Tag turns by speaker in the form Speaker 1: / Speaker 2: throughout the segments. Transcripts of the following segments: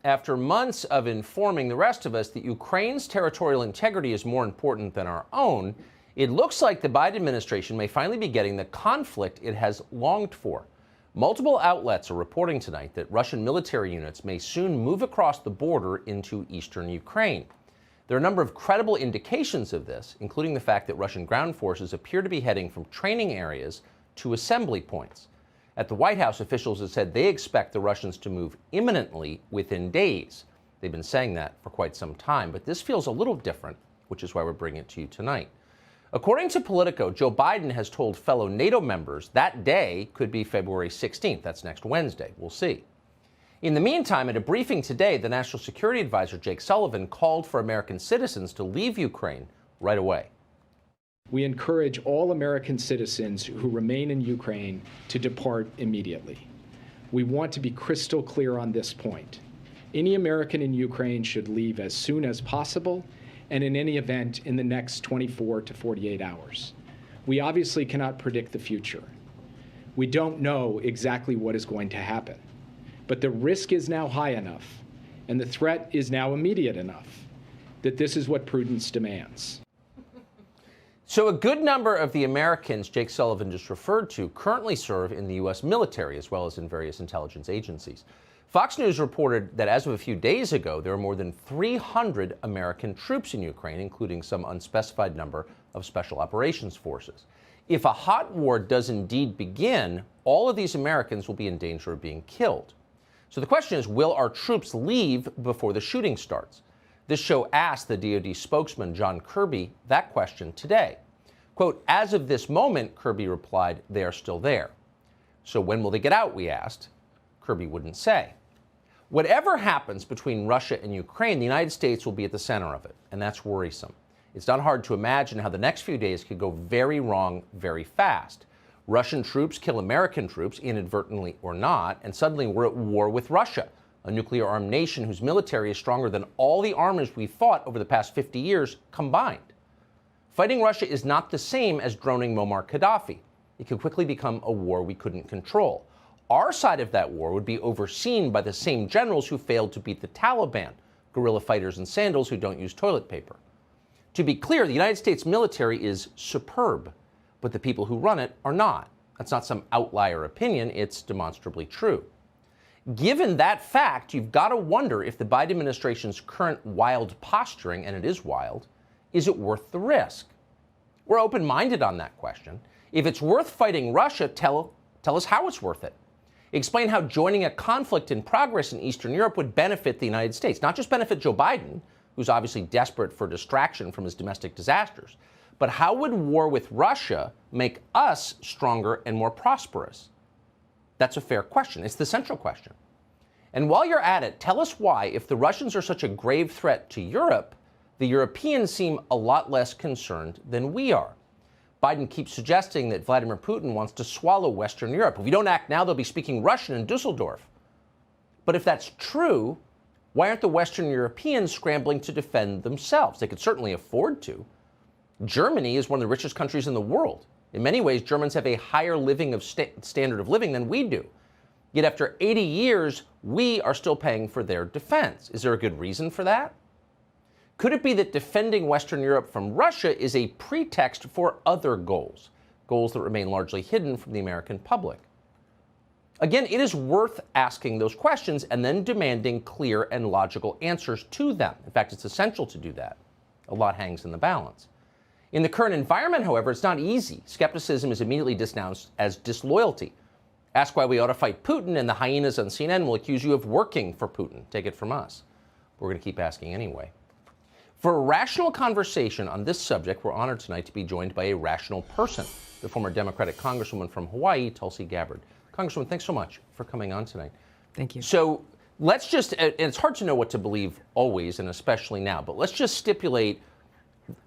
Speaker 1: After months of informing the rest of us that Ukraine's territorial integrity is more important than our own, it looks like the Biden administration may finally be getting the conflict it has longed for. Multiple outlets are reporting tonight that Russian military units may soon move across the border into eastern Ukraine. There are a number of credible indications of this, including the fact that Russian ground forces appear to be heading from training areas to assembly points. At the White House, officials have said they expect the Russians to move imminently within days. They've been saying that for quite some time, but this feels a little different, which is why we're bringing it to you tonight. According to Politico, Joe Biden has told fellow NATO members that day could be February 16th. That's next Wednesday. We'll see. In the meantime, at a briefing today, the National Security Advisor Jake Sullivan called for American citizens to leave Ukraine right away.
Speaker 2: We encourage all American citizens who remain in Ukraine to depart immediately. We want to be crystal clear on this point. Any American in Ukraine should leave as soon as possible, and in any event in the next 24 to 48 hours. We obviously cannot predict the future. We don't know exactly what is going to happen, but the risk is now high enough, and the threat is now immediate enough, that this is what prudence demands.
Speaker 1: So a good number of the Americans Jake Sullivan just referred to currently serve in the U.S. military as well as in various intelligence agencies. Fox News reported that as of a few days ago, there are more than 300 American troops in Ukraine, including some unspecified number of special operations forces. If a hot war does indeed begin, all of these Americans will be in danger of being killed. So the question is, will our troops leave before the shooting starts? This show asked the DoD spokesman, John Kirby, that question today. Quote, as of this moment, Kirby replied, they are still there. So when will they get out, we asked. Kirby wouldn't say. Whatever happens between Russia and Ukraine, the United States will be at the center of it, and that's worrisome. It's not hard to imagine how the next few days could go very wrong very fast. Russian troops kill American troops, inadvertently or not, and suddenly we're at war with Russia, a nuclear-armed nation whose military is stronger than all the armies we've fought over the past 50 years combined. Fighting Russia is not the same as droning Muammar Gaddafi. It could quickly become a war we couldn't control. Our side of that war would be overseen by the same generals who failed to beat the Taliban, guerrilla fighters in sandals who don't use toilet paper. To be clear, the United States military is superb, but the people who run it are not. That's not some outlier opinion, it's demonstrably true. Given that fact, you've got to wonder if the Biden administration's current wild posturing, and it is wild, is it worth the risk? We're open-minded on that question. If it's worth fighting Russia, tell us how it's worth it. Explain how joining a conflict in progress in Eastern Europe would benefit the United States, not just benefit Joe Biden, who's obviously desperate for distraction from his domestic disasters, but how would war with Russia make us stronger and more prosperous? That's a fair question. It's the central question. And while you're at it, tell us why, if the Russians are such a grave threat to Europe, the Europeans seem a lot less concerned than we are. Biden keeps suggesting that Vladimir Putin wants to swallow Western Europe. If we don't act now, they'll be speaking Russian in Dusseldorf. But if that's true, why aren't the Western Europeans scrambling to defend themselves? They could certainly afford to. Germany is one of the richest countries in the world. In many ways, Germans have a higher standard of living than we do. Yet after 80 years, we are still paying for their defense. Is there a good reason for that? Could it be that defending Western Europe from Russia is a pretext for other goals, goals that remain largely hidden from the American public? Again, it is worth asking those questions and then demanding clear and logical answers to them. In fact, it's essential to do that. A lot hangs in the balance. In the current environment, however, it's not easy. Skepticism is immediately denounced as disloyalty. Ask why we ought to fight Putin, and the hyenas on CNN will accuse you of working for Putin. Take it from us. We're going to keep asking anyway. For a rational conversation on this subject, we're honored tonight to be joined by a rational person, the former Democratic Congresswoman from Hawaii, Tulsi Gabbard. Congresswoman, thanks so much for coming on tonight.
Speaker 3: Thank you.
Speaker 1: So let's just, and it's hard to know what to believe always, and especially now, but let's just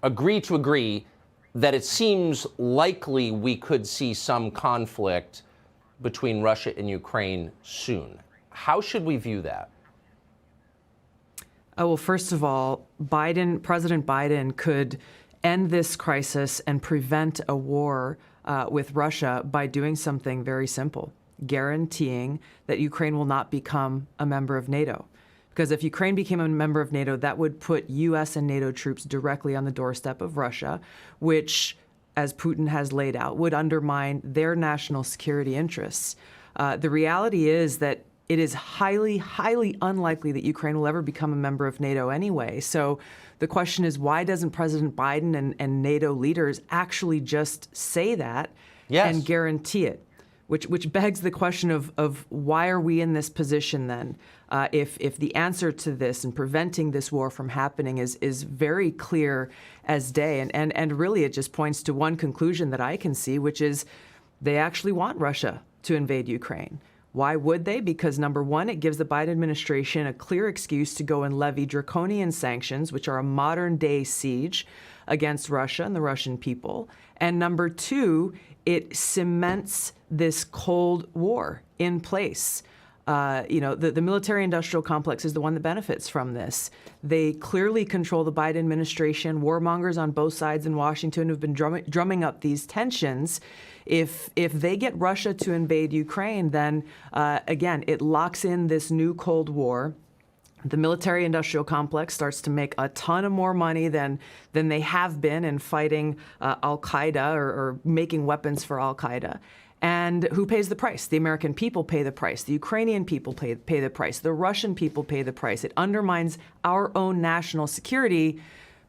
Speaker 1: agree to agree that it seems likely we could see some conflict between Russia and Ukraine soon. How should we view that?
Speaker 3: Well, first of all, President Biden could end this crisis and prevent a war with Russia by doing something very simple, guaranteeing that Ukraine will not become a member of NATO. Because if Ukraine became a member of NATO, that would put U.S. and NATO troops directly on the doorstep of Russia, which, as Putin has laid out, would undermine their national security interests. The reality is that it is highly, highly unlikely that Ukraine will ever become a member of NATO anyway. So the question is, why doesn't President Biden and NATO leaders actually just say that and guarantee it? Which begs the question of why are we in this position then? If the answer to this and preventing this war from happening is very clear as day, and really it just points to one conclusion that I can see, which is they actually want Russia to invade Ukraine. Why would they? Because number one, it gives the Biden administration a clear excuse to go and levy draconian sanctions, which are a modern day siege against Russia and the Russian people. And number two, it cements this Cold War in place. The military-industrial complex is the one that benefits from this. They clearly control the Biden administration. Warmongers on both sides in Washington have been drumming up these tensions. If they get Russia to invade Ukraine, then again, it locks in this new Cold War. The military-industrial complex starts to make a ton of more money than they have been in fighting al-Qaeda or making weapons for al-Qaeda. And who pays the price? The American people pay the price. The Ukrainian people pay the price. The Russian people pay the price. It undermines our own national security,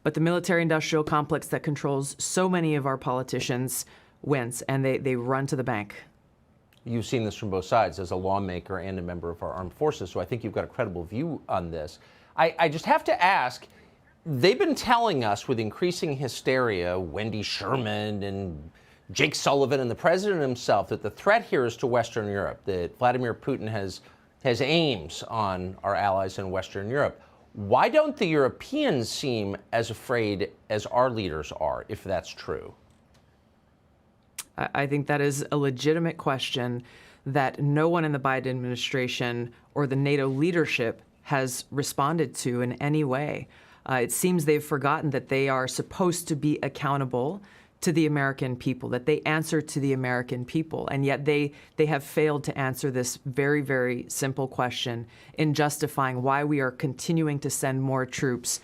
Speaker 3: but the military-industrial complex that controls so many of our politicians wins, and they run to the bank.
Speaker 1: You've seen this from both sides as a lawmaker and a member of our armed forces, so I think you've got a credible view on this. I just have to ask, they've been telling us with increasing hysteria, Wendy Sherman and Jake Sullivan and the president himself, that the threat here is to Western Europe, that Vladimir Putin has aims on our allies in Western Europe. Why don't the Europeans seem as afraid as our leaders are, if that's true?
Speaker 3: I think that is a legitimate question that no one in the Biden administration or the NATO leadership has responded to in any way. It seems they've forgotten that they are supposed to be accountable to the American people, that they answer to the American people, and yet they have failed to answer this very, very simple question in justifying why we are continuing to send more troops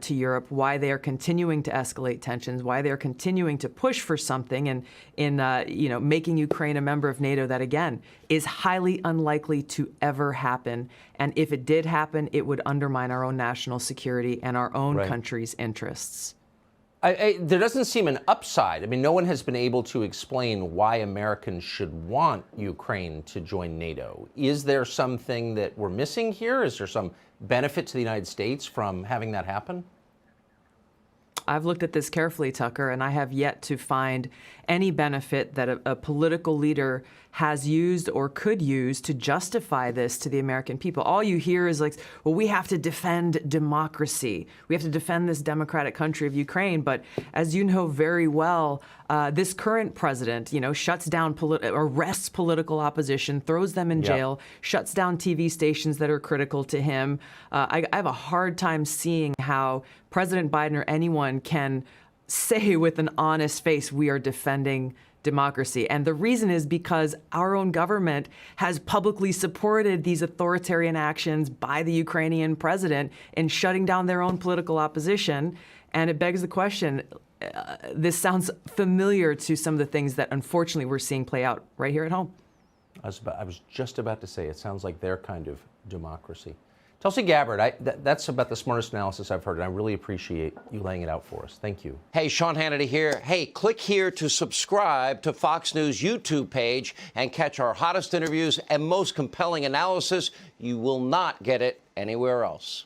Speaker 3: to Europe, why they are continuing to escalate tensions, why they're continuing to push for something in making Ukraine a member of NATO that, again, is highly unlikely to ever happen. And if it did happen, it would undermine our own national security and our own country's interests.
Speaker 1: There doesn't seem an upside. I mean, no one has been able to explain why Americans should want Ukraine to join NATO. Is there something that we're missing here? Is there some benefit to the United States from having that happen?
Speaker 3: I've looked at this carefully, Tucker, and I have yet to find any benefit that a political leader has used or could use to justify this to the American people. All you hear is like, well, we have to defend democracy. We have to defend this democratic country of Ukraine. But as you know very well, this current president, shuts down, arrests political opposition, throws them in jail, shuts down TV stations that are critical to him. I have a hard time seeing how President Biden or anyone can say with an honest face, we are defending democracy. And the reason is because our own government has publicly supported these authoritarian actions by the Ukrainian president in shutting down their own political opposition. And it begs the question, this sounds familiar to some of the things that unfortunately we're seeing play out right here at home.
Speaker 1: I was just about to say, it sounds like their kind of democracy. Tulsi Gabbard, that's about the smartest analysis I've heard, and I really appreciate you laying it out for us. Thank you.
Speaker 4: Hey, Sean Hannity here. Hey, click here to subscribe to Fox News YouTube page and catch our hottest interviews and most compelling analysis. You will not get it anywhere else.